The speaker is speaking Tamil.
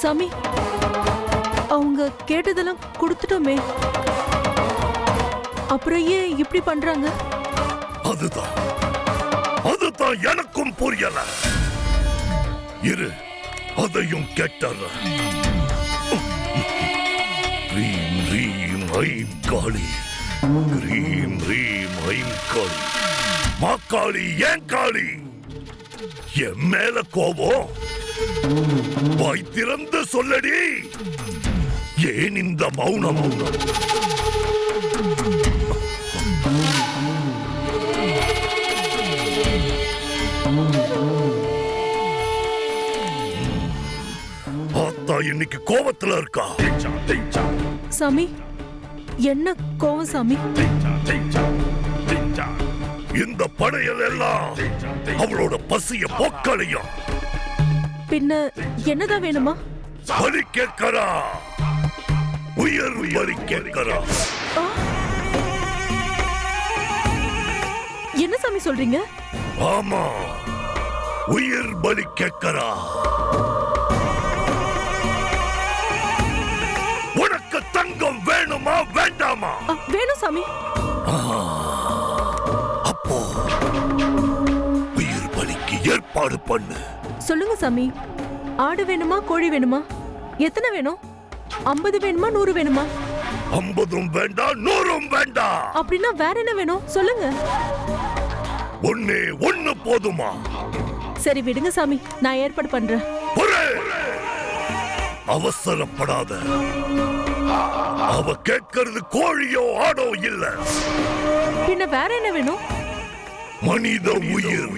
சாமி, அவங்க கேட்டதெல்லாம் கொடுத்துட்டோமே, அப்புறம் ஏன் இப்படி பண்றாங்க? அதுதான் எனக்கும் புரியல. இரு, அதையும் கேட்டற. ரீம் ரீம் ஐம் காளி, ரீம் ரீம் ஐம் காளி. மாக்காளி ஏன் காளி? என் மேல கோபம்? வாய் திறந்து சொல்லடி, ஏன் இந்த மௌனம்? ஆத்தா இன்னைக்கு கோபத்துல இருக்கா. சாமி, என்ன கோவம் சாமி? இந்த படையல் எல்லாம் அவளோட பசிய போக்களையும். பின்ன என்னதான் வேணுமா? பலி கேட்கறா, உயர் பலி கேட்கறா. என்ன சாமி சொல்றீங்க? ஆமா, உயிர் பலி கேட்கறா. உனக்கு தங்கம் வேணுமா வேண்டாமா? வேணும் சாமி. அப்போ உயிர் பலிக்கு ஏற்பாடு பண்ணு. சொல்லுங்க சாமி, ஆடு வேணுமா கோழி வேணுமா? எத்தனை வேணும்? 50 வேணுமா 100 வேணுமா? 50 வேண்டாம் 100 வேண்டாம். அப்படின்னா வேற என்ன வேணும் சொல்லுங்க. ஒண்ணு போதுமா? சரி விடுங்க சாமி, நான் ஏற்பாடு பண்றேன். அவசரப்படாத. அவ கேட்கறது கோழியோ ஆடோ இல்ல. பின்ன வேற என்ன வேணும்? மனித உயிர்.